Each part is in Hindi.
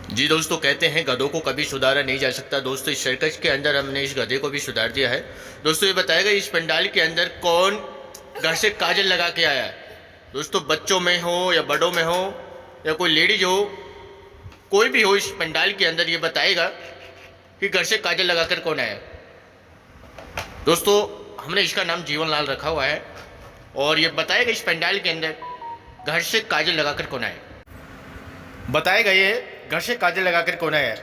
जी दोस्तों, कहते हैं गधों को कभी सुधारा नहीं जा सकता। दोस्तों, इस सर्कस के अंदर हमने इस गधे को भी सुधार दिया है। दोस्तों, ये बताएगा इस पंडाल के अंदर कौन घर से काजल लगा के आया है। दोस्तों, बच्चों में हो या बड़ों में हो या कोई लेडीज हो, कोई भी हो इस पंडाल के अंदर, ये बताएगा कि घर से काजल लगाकर कौन आया। दोस्तों, हमने इसका नाम जीवन लाल रखा हुआ है और ये बताएगा इस पंडाल के अंदर घर से काजल लगाकर कौन आया। बताएगा ये घर से काजल लगाकर कौन आया।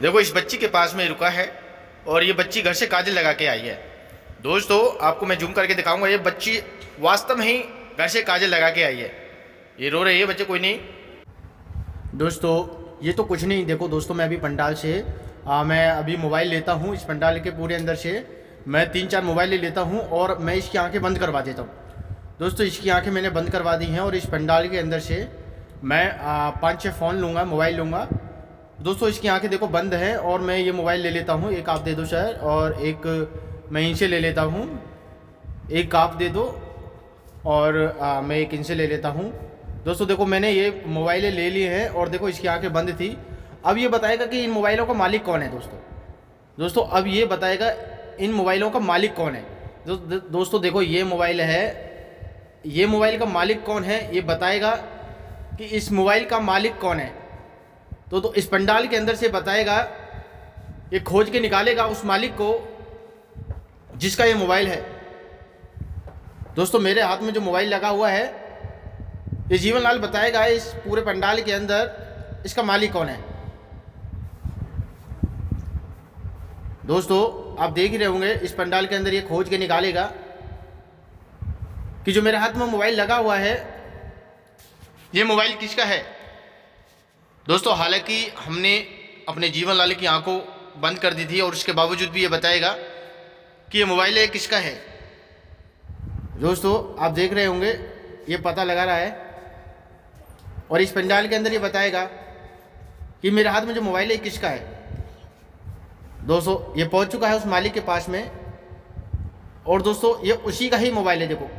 देखो, इस बच्ची के पास में रुका है और ये बच्ची घर से काजल लगा के आई है। दोस्तों, आपको मैं जूम करके दिखाऊंगा, ये बच्ची वास्तव में ही घर से काजल लगा के आई है। ये रो रही है बच्चे, कोई नहीं। दोस्तों, ये तो कुछ नहीं। देखो दोस्तों, मैं अभी पंडाल से मैं अभी मोबाइल लेता हूँ। इस पंडाल के पूरे अंदर से मैं 3-4 मोबाइल ले लेता हूँ और मैं इसकी आंखें बंद करवा देता हूँ। दोस्तों, इसकी आंखें मैंने बंद करवा दी हैं और इस पंडाल के अंदर से मैं 5-6 फ़ोन लूँगा, मोबाइल लूँगा। दोस्तों, इसकी आंखें देखो बंद हैं और मैं ये मोबाइल ले लेता हूँ। एक आप दे दो सर, और एक मैं इनसे ले लेता हूँ। एक आप दे दो और मैं एक इनसे ले लेता हूँ। दोस्तों देखो, मैंने ये मोबाइलें ले ली हैं और देखो इसकी आंखें बंद थी। अब ये बताएगा कि इन मोबाइलों का मालिक कौन है। दोस्तों अब ये बताएगा इन मोबाइलों का मालिक कौन है। दोस्तों देखो, ये मोबाइल है, ये मोबाइल का मालिक कौन है ये बताएगा कि इस मोबाइल का मालिक कौन है। तो इस पंडाल के अंदर से बताएगा, ये खोज के निकालेगा उस मालिक को जिसका ये मोबाइल है। दोस्तों, मेरे हाथ में जो मोबाइल लगा हुआ है, ये जीवन लाल बताएगा इस पूरे पंडाल के अंदर इसका मालिक कौन है। दोस्तों, आप देख ही रहे होंगे, इस पंडाल के अंदर ये खोज के निकालेगा कि जो मेरे हाथ में मोबाइल लगा हुआ है, ये मोबाइल किसका है। दोस्तों, हालांकि हमने अपने जीवन लाल की आंखों बंद कर दी थी और उसके बावजूद भी ये बताएगा कि ये मोबाइल है किसका है। दोस्तों, आप देख रहे होंगे, ये पता लगा रहा है और इस पंडाल के अंदर ये बताएगा कि मेरे हाथ में जो मोबाइल है किसका है। दोस्तों, ये पहुंच चुका है उस मालिक के पास में और दोस्तों ये उसी का ही मोबाइल है। देखो,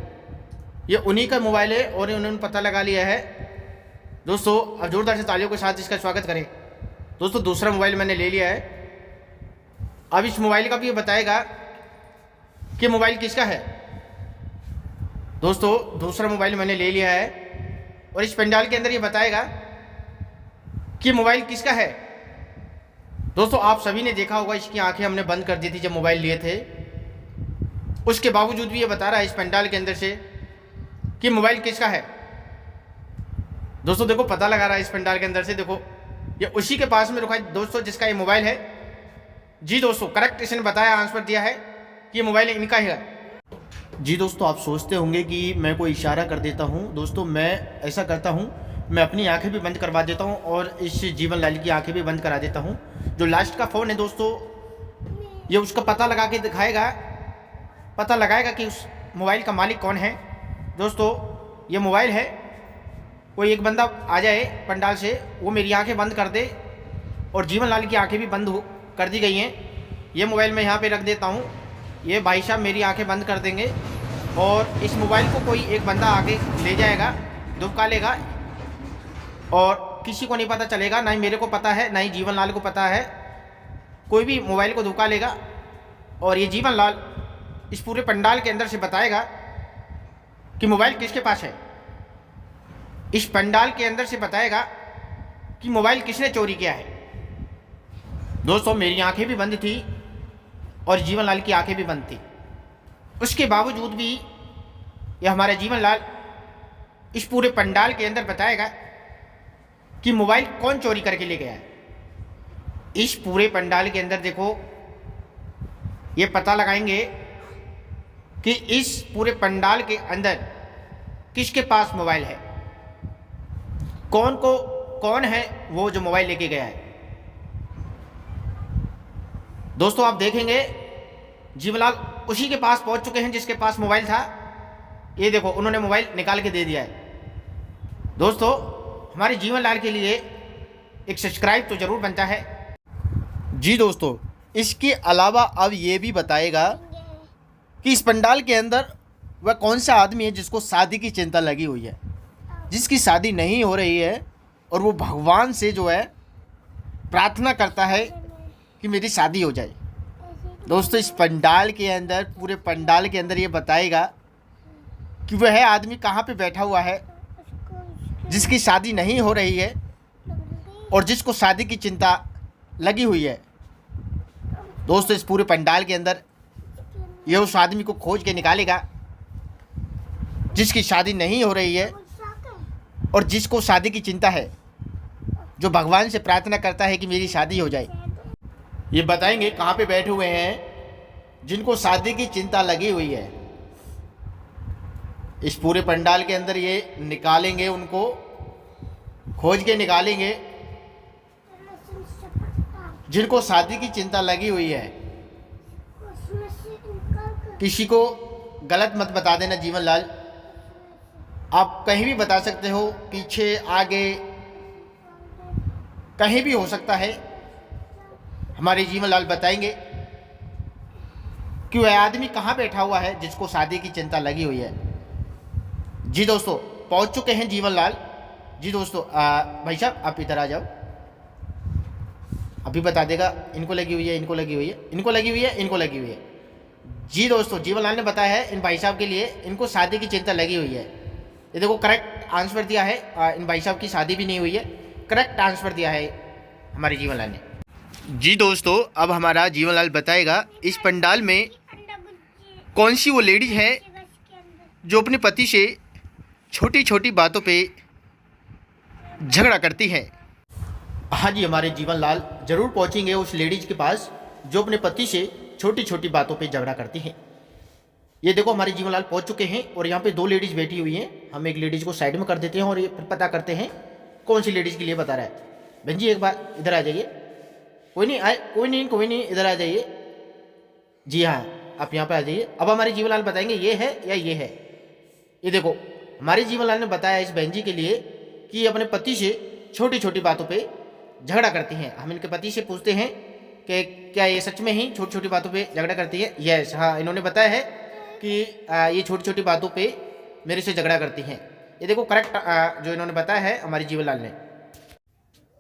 ये उन्हीं का मोबाइल है और उन्होंने पता लगा लिया है। दोस्तों, अब जोरदार से तालियों के साथ इसका स्वागत करें। दोस्तों, दूसरा मोबाइल मैंने ले लिया है। अब इस मोबाइल का भी ये बताएगा कि मोबाइल किसका है। दोस्तों, दूसरा मोबाइल मैंने ले लिया है और इस पंडाल के अंदर ये बताएगा कि मोबाइल किसका है। दोस्तों, आप सभी ने देखा होगा, इसकी आंखें हमने बंद कर दी थी जब मोबाइल लिए थे। उसके बावजूद भी ये बता रहा है इस पंडाल के अंदर से कि मोबाइल किसका है। दोस्तों देखो, पता लगा रहा है इस पंडाल के अंदर से। देखो, ये उसी के पास में रुका है दोस्तों जिसका ये मोबाइल है। जी दोस्तों, करेक्ट इसने बताया, आंसर दिया है कि ये मोबाइल इनका ही है। जी दोस्तों, आप सोचते होंगे कि मैं कोई इशारा कर देता हूँ। दोस्तों, मैं ऐसा करता हूँ, मैं अपनी आंखें भी बंद करवा देता हूँ और इस जीवन लाल की आंखें भी बंद करा देता हूँ। जो लास्ट का फ़ोन है दोस्तों, ये उसका पता लगा के दिखाएगा, पता लगाएगा कि उस मोबाइल का मालिक कौन है। दोस्तों, ये मोबाइल है, कोई एक बंदा आ जाए पंडाल से, वो मेरी आंखें बंद कर दे और जीवन लाल की आंखें भी बंद कर दी गई हैं। ये मोबाइल मैं यहाँ पे रख देता हूँ, ये भाई साहब मेरी आंखें बंद कर देंगे और इस मोबाइल को कोई एक बंदा आगे ले जाएगा, धुपका लेगा और किसी को नहीं पता चलेगा, ना ही मेरे को पता है, ना ही जीवन लाल को पता है। कोई भी मोबाइल को धुपका लेगा और ये जीवन लाल इस पूरे पंडाल के अंदर से बताएगा कि मोबाइल किसके पास है। इस पंडाल के अंदर से बताएगा कि मोबाइल किसने चोरी किया है। दोस्तों, मेरी आंखें भी बंद थी और जीवन लाल की आंखें भी बंद थी, उसके बावजूद भी यह हमारा जीवन लाल इस पूरे पंडाल के अंदर बताएगा कि मोबाइल कौन चोरी करके ले गया है। इस पूरे पंडाल के अंदर देखो, ये पता लगाएंगे कि इस पूरे पंडाल के अंदर किसके पास मोबाइल है, कौन है वो जो मोबाइल लेके गया है। दोस्तों, आप देखेंगे जीवनलाल उसी के पास पहुंच चुके हैं जिसके पास मोबाइल था। ये देखो, उन्होंने मोबाइल निकाल के दे दिया है। दोस्तों, हमारे जीवनलाल के लिए एक सब्सक्राइब तो जरूर बनता है। जी दोस्तों, इसके अलावा अब ये भी बताएगा कि इस पंडाल के अंदर वह कौन सा आदमी है जिसको शादी की चिंता लगी हुई है, जिसकी शादी नहीं हो रही है, और वो भगवान से जो है प्रार्थना करता है कि मेरी शादी हो जाए। दोस्तों इस पंडाल के अंदर, पूरे पंडाल के अंदर ये बताएगा कि वह आदमी कहाँ पे बैठा हुआ है जिसकी शादी नहीं हो रही है और जिसको शादी की चिंता लगी हुई है। दोस्तों इस पूरे पंडाल के अंदर ये उस आदमी को खोज के निकालेगा जिसकी शादी नहीं हो रही है और जिसको शादी की चिंता है, जो भगवान से प्रार्थना करता है कि मेरी शादी हो जाए। ये बताएंगे कहाँ पे बैठे हुए हैं जिनको शादी की चिंता लगी हुई है। इस पूरे पंडाल के अंदर ये निकालेंगे, उनको खोज के निकालेंगे जिनको शादी की चिंता लगी हुई है। किसी को गलत मत बता देना जीवन लाल, आप कहीं भी बता सकते हो, पीछे आगे कहीं भी हो सकता है। हमारे जीवन लाल बताएंगे कि वह आदमी कहाँ बैठा हुआ है जिसको शादी की चिंता लगी हुई है। जी दोस्तों पहुंच चुके हैं जीवन लाल। जी दोस्तों भाई साहब आप इधर आ जाओ, अभी बता देगा। इनको लगी हुई है, इनको लगी हुई है, इनको लगी हुई है, इनको लगी हुई है। जी दोस्तों जीवन लाल ने बताया है इन भाई साहब के लिए इनको शादी की चिंता लगी हुई है। ये देखो करेक्ट आंसर दिया है, इन भाई साहब की शादी भी नहीं हुई है, करेक्ट आंसर दिया है हमारे जीवन लाल ने। जी दोस्तों अब हमारा जीवन लाल बताएगा इस पंडाल में कौन सी वो लेडीज है जो अपने पति से छोटी छोटी बातों पे झगड़ा करती है। हाँ जी हमारे जीवन लाल जरूर पहुंचेंगे उस लेडीज के पास जो अपने पति से छोटी छोटी बातों पे झगड़ा करती हैं। ये देखो हमारे जीवन लाल पहुंच चुके हैं और यहाँ पे दो लेडीज बैठी हुई हैं। हम एक लेडीज को साइड में कर देते हैं और ये फिर पता करते हैं कौन सी लेडीज के लिए बता रहा है। बहन जी एक बार इधर आ जाइए। कोई नहीं आए, कोई नहीं इधर आ जाइए। जी हाँ आप यहाँ पे आ जाइए। अब हमारे जीवन लाल बताएंगे ये है या ये है। ये देखो हमारे जीवन लाल ने बताया इस बहन जी के लिए कि ये अपने पति से छोटी छोटी बातों पे झगड़ा करती हैं। हम इनके पति से पूछते हैं कि क्या ये सच में ही छोटी छोटी बातों पे झगड़ा करती है। यस हाँ इन्होंने बताया है कि ये छोटी छोटी बातों पे मेरे से झगड़ा करती हैं। ये देखो करेक्ट जो इन्होंने बताया है हमारे जीवन लाल ने।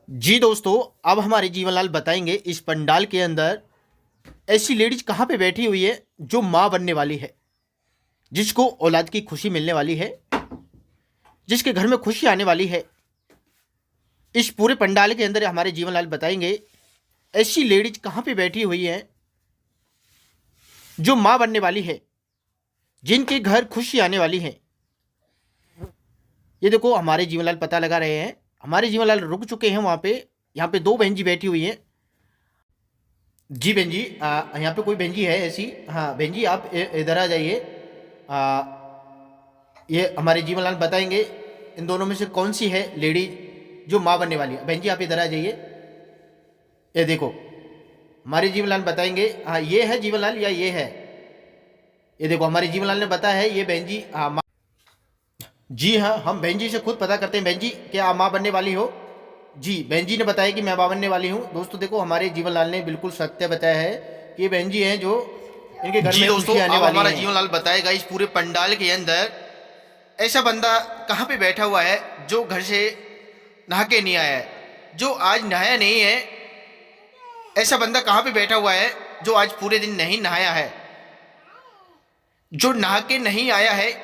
जी दोस्तों अब हमारे जीवन लाल बताएंगे इस पंडाल के अंदर ऐसी लेडीज कहाँ पे बैठी हुई है जो माँ बनने वाली है, जिसको औलाद की खुशी मिलने वाली है, जिसके घर में खुशी आने वाली है। इस पूरे पंडाल के अंदर हमारे जीवन लाल बताएंगे ऐसी लेडीज कहाँ पे बैठी हुई है जो माँ बनने वाली है, जिनके घर खुशी आने वाली है। ये देखो हमारे जीवन लाल पता लगा रहे हैं। हमारे जीवन लाल रुक चुके हैं वहाँ पे। यहाँ पे दो बहन जी बैठी हुई हैं। जी बहन जी यहाँ पे कोई बहन जी है ऐसी। हाँ बहन जी आप इधर आ जाइए। ये हमारे जीवन लाल बताएंगे इन दोनों में से कौन सी है लेडी जो माँ बनने वाली है। बहन जी आप इधर आ जाइए। ये देखो हमारे जीवन लाल बताएंगे हाँ ये है जीवन लाल या ये है। ये देखो हमारे जीवन लाल ने बताया है ये बहन जी हाँ जी हाँ हम बहन जी से खुद पता करते हैं। बहन जी क्या आप माँ बनने वाली हो? जी बहन जी ने बताया कि मैं माँ बनने वाली हूँ। दोस्तों देखो हमारे जीवन लाल ने बिल्कुल सत्य बताया है कि ये बहन जी हैं जो इनके घर में खुशी आने वाली है। हमारा जीवन लाल बताएगा इस पूरे पंडाल के अंदर ऐसा बंदा कहाँ पे बैठा हुआ है जो घर से नहा के नहीं आया है, जो आज नहाया नहीं है। ऐसा बंदा कहाँ पे बैठा हुआ है जो आज पूरे दिन नहीं नहाया है, जो नहा के नहीं आया है।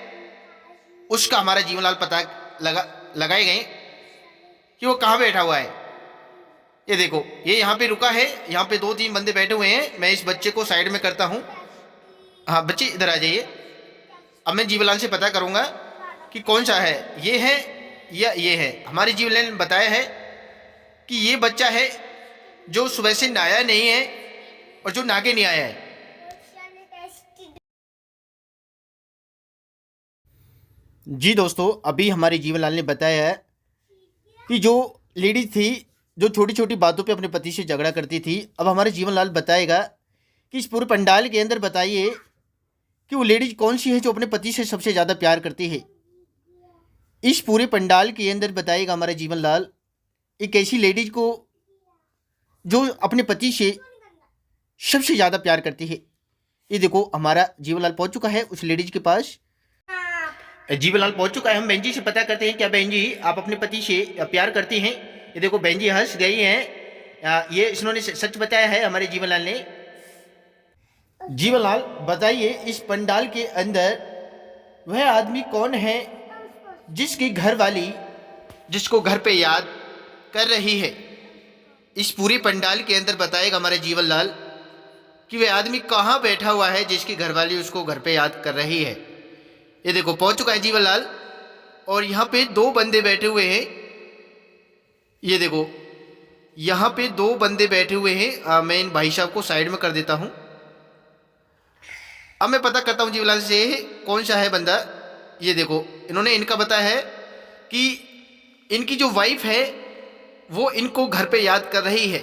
उसका हमारा जीवन लाल पता लगाए गए कि वो कहाँ बैठा हुआ है। ये देखो ये यहाँ पे रुका है, यहाँ पे दो तीन बंदे बैठे हुए हैं। मैं इस बच्चे को साइड में करता हूँ। हाँ बच्चे इधर आ जाइए। अब मैं जीवन लाल से पता करूँगा कि कौन सा है, ये है या ये है। हमारे जीवन लाल ने बताया है कि ये बच्चा है जो सुबह से नहाया नहीं है और जो नहा के नहीं आया है। जी दोस्तों अभी हमारे जीवन लाल ने बताया है कि जो लेडीज थी जो छोटी छोटी बातों पे अपने पति से झगड़ा करती थी। अब हमारे जीवन लाल बताएगा कि इस पूरे पंडाल के अंदर बताइए कि वो लेडीज कौन सी है जो अपने पति से सबसे ज़्यादा प्यार करती है। इस पूरे पंडाल के अंदर बताएगा हमारा जीवन लाल एक ऐसी लेडीज को जो अपने पति से सबसे ज़्यादा प्यार करती है। ये देखो हमारा जीवन लाल पहुँच चुका है उस लेडीज के पास। जीवनलाल पहुंच चुका है। हम बहन जी से पता करते हैं, क्या बहन जी आप अपने पति से प्यार करती हैं? ये देखो बहन जी हंस गई हैं। ये इन्होंने सच बताया है हमारे जीवनलाल ने। जीवनलाल बताइए, इस पंडाल के अंदर वह आदमी कौन है जिसकी घरवाली जिसको घर पे याद कर रही है? इस पूरे पंडाल के अंदर बताएगा हमारे जीवनलाल कि वह आदमी कहाँ बैठा हुआ है जिसकी घरवाली उसको घर पे याद कर रही है। ये देखो पहुंच चुका है जीवनलाल, और यहाँ पे दो बंदे बैठे हुए हैं। ये देखो यहाँ पे दो बंदे बैठे हुए हैं। मैं इन भाई साहब को साइड में कर देता हूँ। अब मैं पता करता हूँ जीवनलाल से कौन सा है बंदा। ये देखो इन्होंने इनका बताया है कि इनकी जो वाइफ है वो इनको घर पे याद कर रही है।